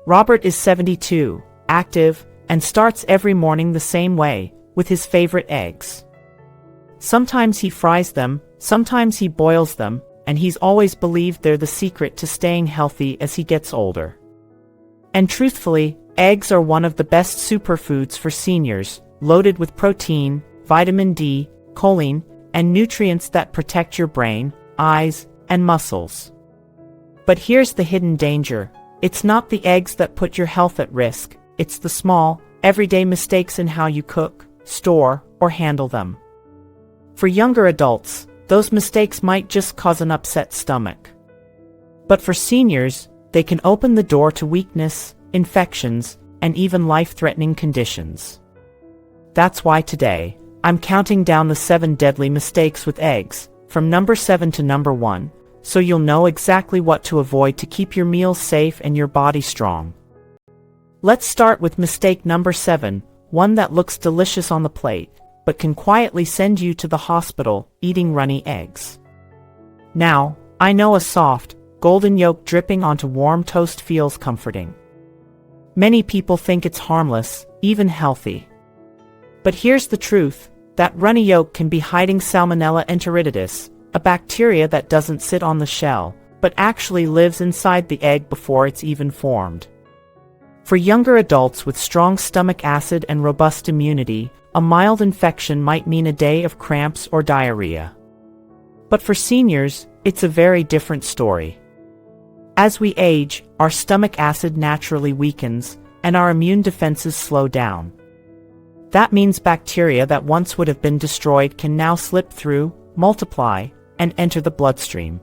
Robert is 72, active, and starts every morning the same way, with his favorite eggs. Sometimes he fries them, sometimes he boils them, and he's always believed they're the secret to staying healthy as he gets older. And truthfully, eggs are one of the best superfoods for seniors, loaded with protein, vitamin D, choline, and nutrients that protect your brain, eyes, and muscles. But here's the hidden danger. It's not the eggs that put your health at risk, it's the small, everyday mistakes in how you cook, store, or handle them. For younger adults, those mistakes might just cause an upset stomach. But for seniors, they can open the door to weakness, infections, and even life-threatening conditions. That's why today, I'm counting down the 7 deadly mistakes with eggs, from number 7 to number 1, so you'll know exactly what to avoid to keep your meals safe and your body strong. Let's start with mistake number 7, one that looks delicious on the plate, but can quietly send you to the hospital, eating runny eggs. Now, I know a soft, golden yolk dripping onto warm toast feels comforting. Many people think it's harmless, even healthy. But here's the truth, that runny yolk can be hiding Salmonella enteritidis, a bacteria that doesn't sit on the shell, but actually lives inside the egg before it's even formed. For younger adults with strong stomach acid and robust immunity, a mild infection might mean a day of cramps or diarrhea. But for seniors, it's a very different story. As we age, our stomach acid naturally weakens, and our immune defenses slow down. That means bacteria that once would have been destroyed can now slip through, multiply, and enter the bloodstream.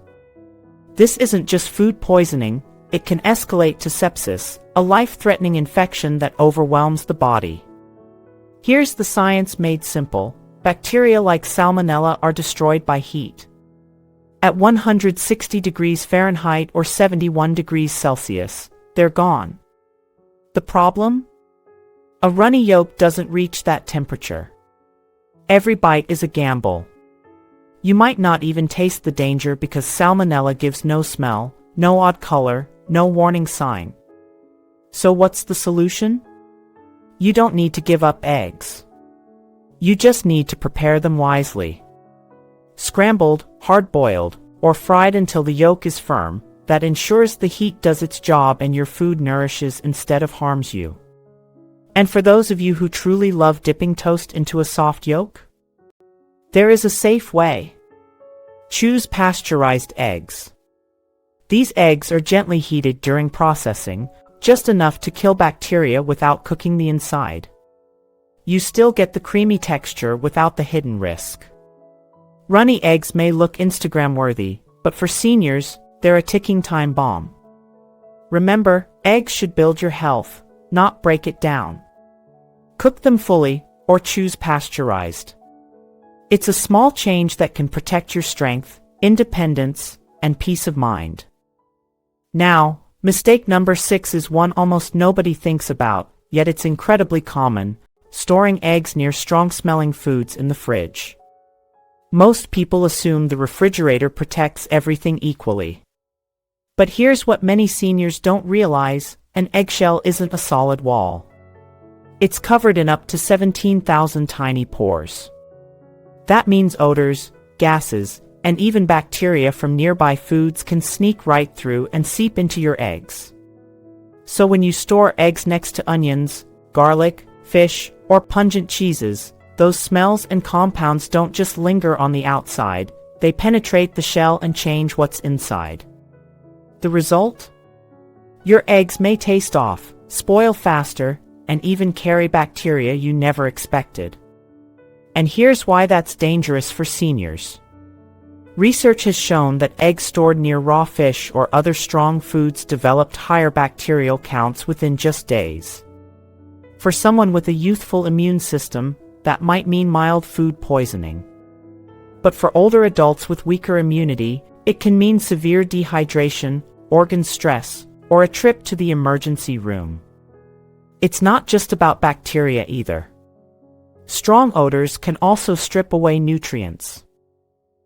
This isn't just food poisoning, it can escalate to sepsis, a life-threatening infection that overwhelms the body. Here's the science made simple. Bacteria like Salmonella are destroyed by heat. At 160 degrees Fahrenheit or 71 degrees Celsius, they're gone. The problem? A runny yolk doesn't reach that temperature. Every bite is a gamble. You might not even taste the danger because Salmonella gives no smell, no odd color, no warning sign. So what's the solution? You don't need to give up eggs. You just need to prepare them wisely. Scrambled, hard-boiled, or fried until the yolk is firm, that ensures the heat does its job and your food nourishes instead of harms you. And for those of you who truly love dipping toast into a soft yolk, there is a safe way. Choose pasteurized eggs. These eggs are gently heated during processing, just enough to kill bacteria without cooking the inside. You still get the creamy texture without the hidden risk. Runny eggs may look Instagram-worthy, but for seniors, they're a ticking time bomb. Remember, eggs should build your health, not break it down. Cook them fully, or choose pasteurized. It's a small change that can protect your strength, independence, and peace of mind. Now, mistake number 6 is one almost nobody thinks about, yet it's incredibly common: storing eggs near strong-smelling foods in the fridge. Most people assume the refrigerator protects everything equally. But here's what many seniors don't realize: an eggshell isn't a solid wall. It's covered in up to 17,000 tiny pores. That means odors, gases, and even bacteria from nearby foods can sneak right through and seep into your eggs. So when you store eggs next to onions, garlic, fish, or pungent cheeses, those smells and compounds don't just linger on the outside, they penetrate the shell and change what's inside. The result? Your eggs may taste off, spoil faster, and even carry bacteria you never expected. And here's why that's dangerous for seniors. Research has shown that eggs stored near raw fish or other strong foods developed higher bacterial counts within just days. For someone with a youthful immune system, that might mean mild food poisoning. But for older adults with weaker immunity, it can mean severe dehydration, organ stress, or a trip to the emergency room. It's not just about bacteria either. Strong odors can also strip away nutrients.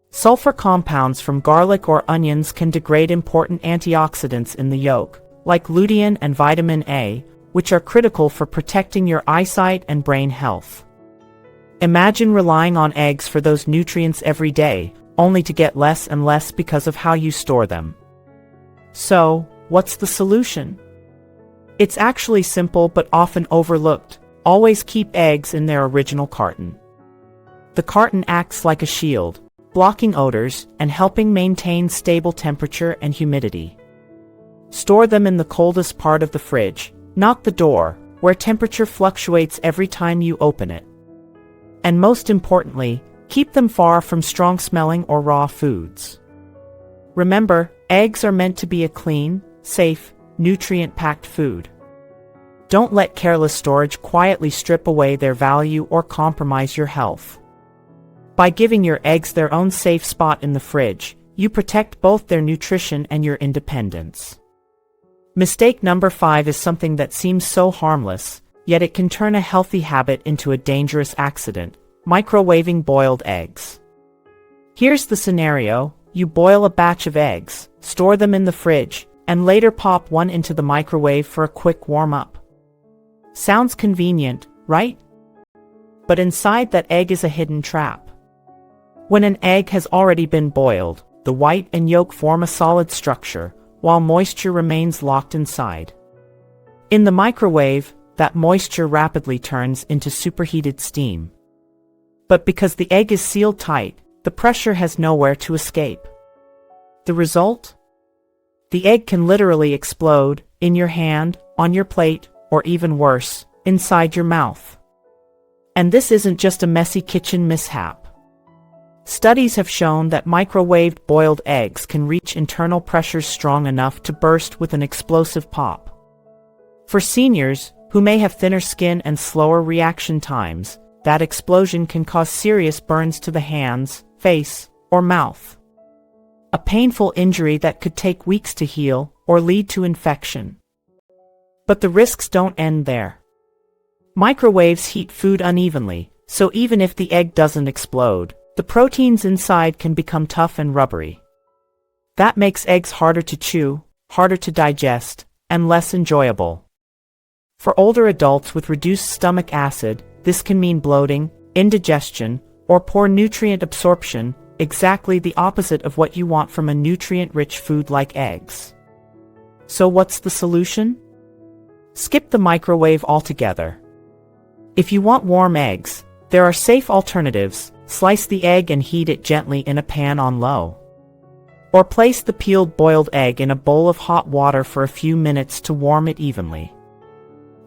Sulfur compounds from garlic or onions can degrade important antioxidants in the yolk, like lutein and vitamin A, which are critical for protecting your eyesight and brain health. Imagine relying on eggs for those nutrients every day, only to get less and less because of how you store them. So, what's the solution? It's actually simple but often overlooked. Always keep eggs in their original carton. The carton acts like a shield, blocking odors and helping maintain stable temperature and humidity. Store them in the coldest part of the fridge, not the door, where temperature fluctuates every time you open it. And most importantly, keep them far from strong-smelling or raw foods. Remember, eggs are meant to be a clean, safe, nutrient-packed food. Don't let careless storage quietly strip away their value or compromise your health. By giving your eggs their own safe spot in the fridge, you protect both their nutrition and your independence. Mistake number 5 is something that seems so harmless, yet it can turn a healthy habit into a dangerous accident: microwaving boiled eggs. Here's the scenario: you boil a batch of eggs, store them in the fridge, and later pop one into the microwave for a quick warm-up. Sounds convenient, right? But inside that egg is a hidden trap. When an egg has already been boiled, the white and yolk form a solid structure, while moisture remains locked inside. In the microwave, that moisture rapidly turns into superheated steam. But because the egg is sealed tight, the pressure has nowhere to escape. The result? The egg can literally explode, in your hand, on your plate, or even worse, inside your mouth. And this isn't just a messy kitchen mishap. Studies have shown that microwaved boiled eggs can reach internal pressures strong enough to burst with an explosive pop. For seniors, who may have thinner skin and slower reaction times, that explosion can cause serious burns to the hands, face, or mouth. A painful injury that could take weeks to heal or lead to infection. But the risks don't end there. Microwaves heat food unevenly, so even if the egg doesn't explode, the proteins inside can become tough and rubbery. That makes eggs harder to chew, harder to digest, and less enjoyable. For older adults with reduced stomach acid, this can mean bloating, indigestion, or poor nutrient absorption, exactly the opposite of what you want from a nutrient-rich food like eggs. So what's the solution? Skip the microwave altogether. If you want warm eggs, there are safe alternatives. Slice the egg and heat it gently in a pan on low. Or place the peeled boiled egg in a bowl of hot water for a few minutes to warm it evenly.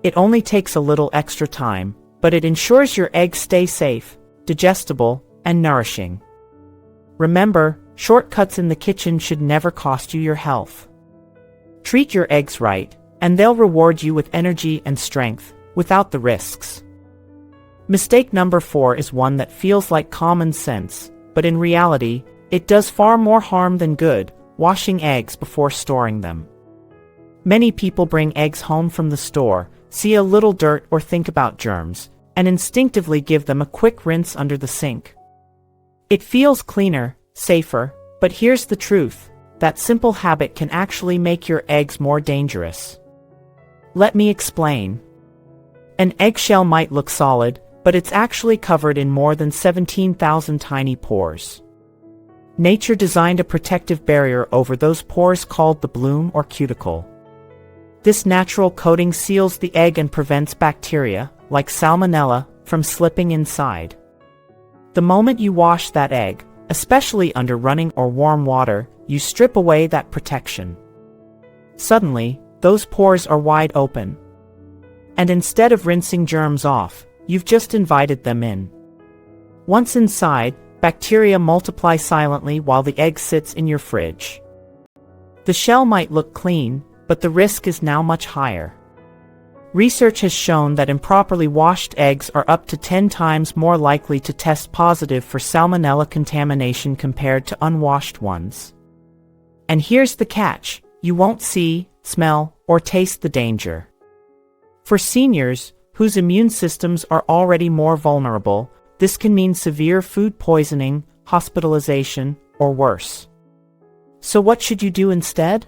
It only takes a little extra time, but it ensures your eggs stay safe, digestible, and nourishing. Remember, shortcuts in the kitchen should never cost you your health. Treat your eggs right, and they'll reward you with energy and strength, without the risks. Mistake number 4 is one that feels like common sense, but in reality, it does far more harm than good: washing eggs before storing them. Many people bring eggs home from the store, see a little dirt or think about germs, and instinctively give them a quick rinse under the sink. It feels cleaner, safer, but here's the truth: that simple habit can actually make your eggs more dangerous. Let me explain. An eggshell might look solid, but it's actually covered in more than 17,000 tiny pores. Nature designed a protective barrier over those pores called the bloom or cuticle. This natural coating seals the egg and prevents bacteria, like salmonella, from slipping inside. The moment you wash that egg, especially under running or warm water, you strip away that protection. Suddenly, those pores are wide open. And instead of rinsing germs off, you've just invited them in. Once inside, bacteria multiply silently while the egg sits in your fridge. The shell might look clean, but the risk is now much higher. Research has shown that improperly washed eggs are up to 10 times more likely to test positive for salmonella contamination compared to unwashed ones. And here's the catch: you won't see, smell, or taste the danger. For seniors, whose immune systems are already more vulnerable, this can mean severe food poisoning, hospitalization, or worse. So what should you do instead?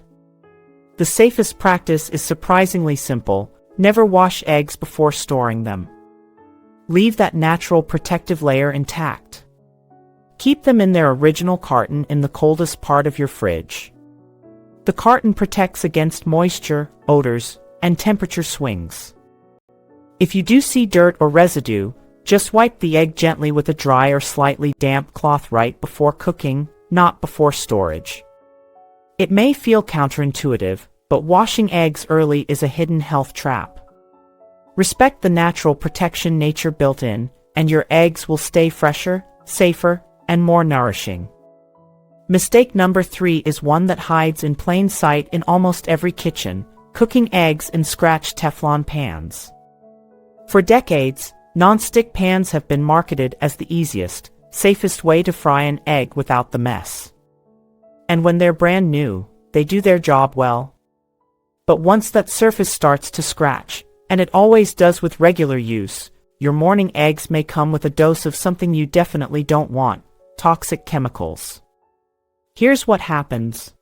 The safest practice is surprisingly simple: never wash eggs before storing them. Leave that natural protective layer intact. Keep them in their original carton in the coldest part of your fridge. The carton protects against moisture, odors, and temperature swings. If you do see dirt or residue, just wipe the egg gently with a dry or slightly damp cloth right before cooking, not before storage. It may feel counterintuitive, but washing eggs early is a hidden health trap. Respect the natural protection nature built in, and your eggs will stay fresher, safer, and more nourishing. Mistake number 3 is one that hides in plain sight in almost every kitchen: cooking eggs in scratched Teflon pans. For decades, non-stick pans have been marketed as the easiest, safest way to fry an egg without the mess. And when they're brand new, they do their job well. But once that surface starts to scratch, and it always does with regular use, your morning eggs may come with a dose of something you definitely don't want: toxic chemicals. Here's what happens.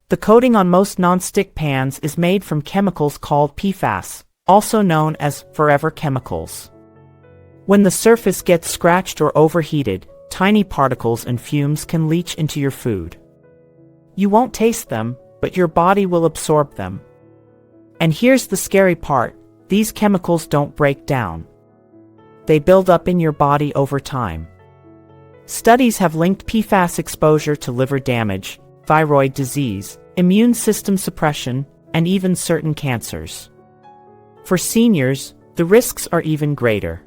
The coating on most non-stick pans is made from chemicals called PFAS, also known as forever chemicals. When the surface gets scratched or overheated, tiny particles and fumes can leach into your food. You won't taste them, but your body will absorb them. And here's the scary part: these chemicals don't break down. They build up in your body over time. Studies have linked PFAS exposure to liver damage, thyroid disease, immune system suppression, and even certain cancers. For seniors, the risks are even greater.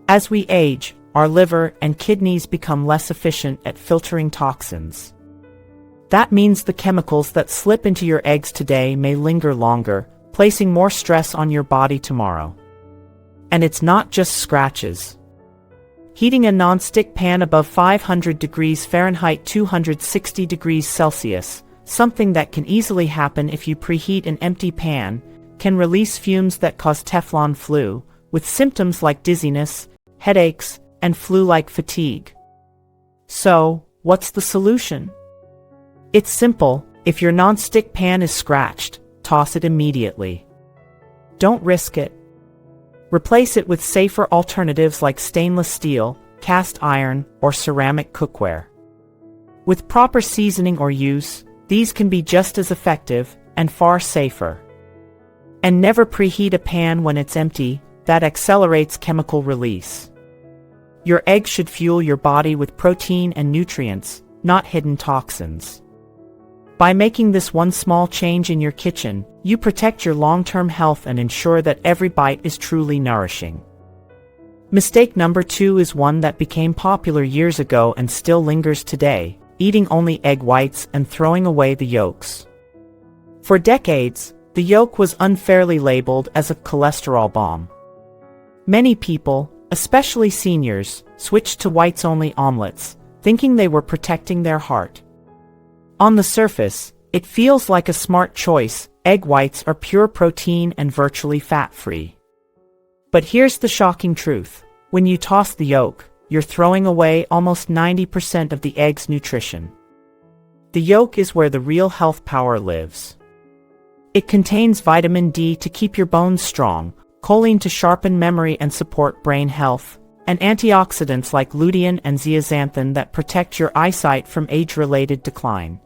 As we age, our liver and kidneys become less efficient at filtering toxins. That means the chemicals that slip into your eggs today may linger longer, placing more stress on your body tomorrow. And it's not just scratches. Heating a non-stick pan above 500 degrees Fahrenheit 260 degrees Celsius, something that can easily happen if you preheat an empty pan, can release fumes that cause Teflon flu, with symptoms like dizziness, headaches, and flu-like fatigue. So, what's the solution? It's simple: if your non-stick pan is scratched, toss it immediately. Don't risk it. Replace it with safer alternatives like stainless steel, cast iron, or ceramic cookware. With proper seasoning or use, these can be just as effective and far safer. And never preheat a pan when it's empty; that accelerates chemical release. Your eggs should fuel your body with protein and nutrients, not hidden toxins. By making this one small change in your kitchen, you protect your long-term health and ensure that every bite is truly nourishing. Mistake number 2 is one that became popular years ago and still lingers today: eating only egg whites and throwing away the yolks. For decades, the yolk was unfairly labeled as a cholesterol bomb. Many people, especially seniors, switched to whites-only omelets, thinking they were protecting their heart. On the surface, it feels like a smart choice: egg whites are pure protein and virtually fat-free. But here's the shocking truth: when you toss the yolk, you're throwing away almost 90% of the egg's nutrition. The yolk is where the real health power lives. It contains vitamin D to keep your bones strong, choline to sharpen memory and support brain health, and antioxidants like lutein and zeaxanthin that protect your eyesight from age-related decline.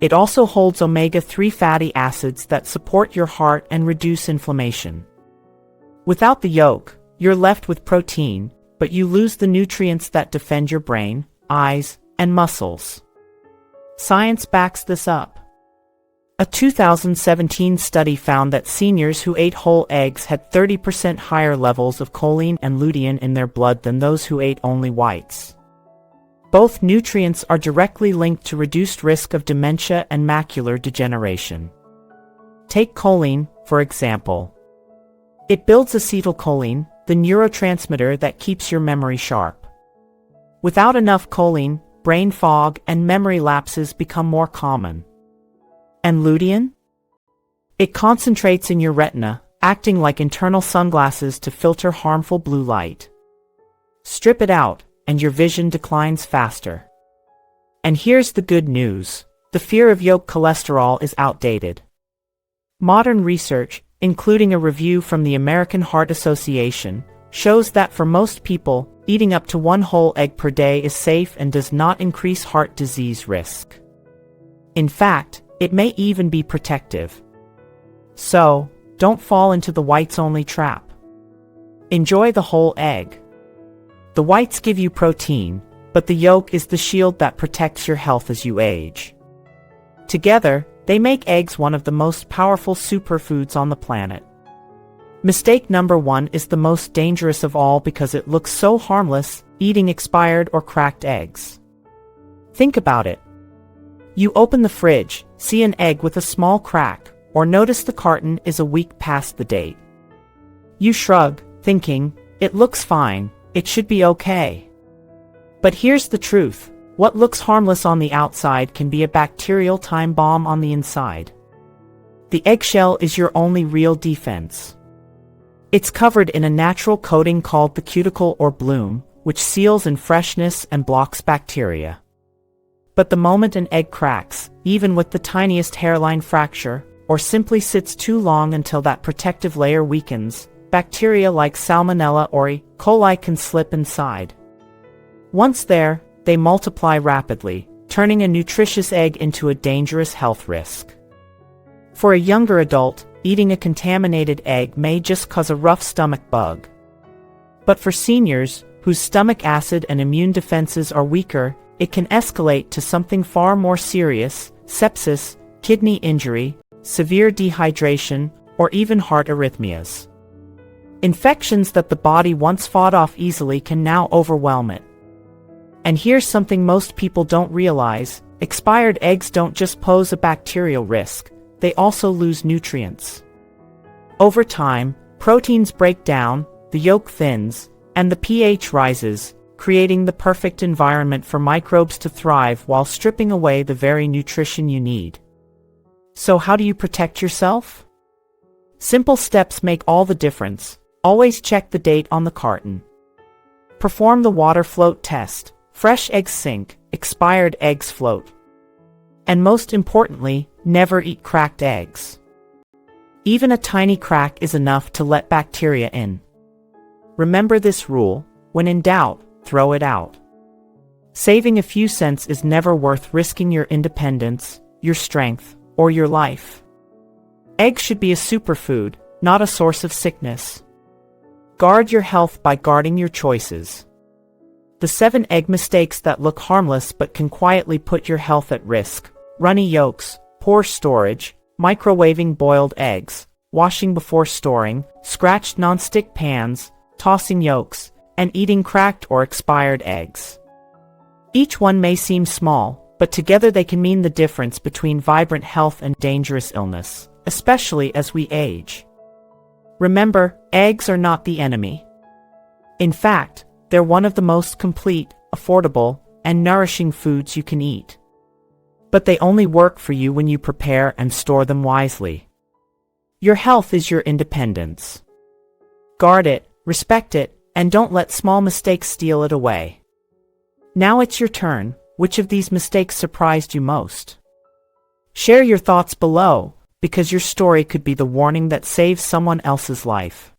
It also holds omega-3 fatty acids that support your heart and reduce inflammation. Without the yolk, you're left with protein, but you lose the nutrients that defend your brain, eyes, and muscles. Science backs this up. A 2017 study found that seniors who ate whole eggs had 30% higher levels of choline and lutein in their blood than those who ate only whites. Both nutrients are directly linked to reduced risk of dementia and macular degeneration. Take choline, for example. It builds acetylcholine, the neurotransmitter that keeps your memory sharp. Without enough choline, brain fog and memory lapses become more common. And lutein? It concentrates in your retina, acting like internal sunglasses to filter harmful blue light. Strip it out, and your vision declines faster. And here's the good news: The fear of yolk cholesterol is outdated. Modern research, including a review from the American Heart Association, shows that for most people, eating up to one whole egg per day is safe and does not increase heart disease risk. In fact, it may even be protective. So, don't fall into the whites-only trap. Enjoy the whole egg. The whites give you protein, but the yolk is the shield that protects your health as you age. Together, they make eggs one of the most powerful superfoods on the planet. Mistake number 1 is the most dangerous of all because it looks so harmless, eating expired or cracked eggs. Think about it. You open the fridge, see an egg with a small crack, or notice the carton is a week past the date. You shrug, thinking, it looks fine, it should be okay. But here's the truth. What looks harmless on the outside can be a bacterial time bomb on the inside. The eggshell is your only real defense. It's covered in a natural coating called the cuticle or bloom, which seals in freshness and blocks bacteria. But the moment an egg cracks, even with the tiniest hairline fracture, or simply sits too long until that protective layer weakens, bacteria like Salmonella or E. coli can slip inside. Once there, they multiply rapidly, turning a nutritious egg into a dangerous health risk. For a younger adult, eating a contaminated egg may just cause a rough stomach bug. But for seniors, whose stomach acid and immune defenses are weaker, it can escalate to something far more serious: sepsis, kidney injury, severe dehydration, or even heart arrhythmias. Infections that the body once fought off easily can now overwhelm it. And here's something most people don't realize: expired eggs don't just pose a bacterial risk, they also lose nutrients. Over time, proteins break down, the yolk thins, and the pH rises, creating the perfect environment for microbes to thrive while stripping away the very nutrition you need. So how do you protect yourself? Simple steps make all the difference. Always check the date on the carton. Perform the water float test. Fresh eggs sink, expired eggs float. And most importantly, never eat cracked eggs. Even a tiny crack is enough to let bacteria in. Remember this rule: when in doubt, throw it out. Saving a few cents is never worth risking your independence, your strength, or your life. Eggs should be a superfood, not a source of sickness. Guard your health by guarding your choices. The 7 egg mistakes that look harmless but can quietly put your health at risk: runny yolks, poor storage, microwaving boiled eggs, washing before storing, scratched non-stick pans, tossing yolks, and eating cracked or expired eggs. Each one may seem small, but together they can mean the difference between vibrant health and dangerous illness, especially as we age. Remember, eggs are not the enemy. In fact, they're one of the most complete, affordable, and nourishing foods you can eat. But they only work for you when you prepare and store them wisely. Your health is your independence. Guard it, respect it, and don't let small mistakes steal it away. Now it's your turn. Which of these mistakes surprised you most? Share your thoughts below, because your story could be the warning that saves someone else's life.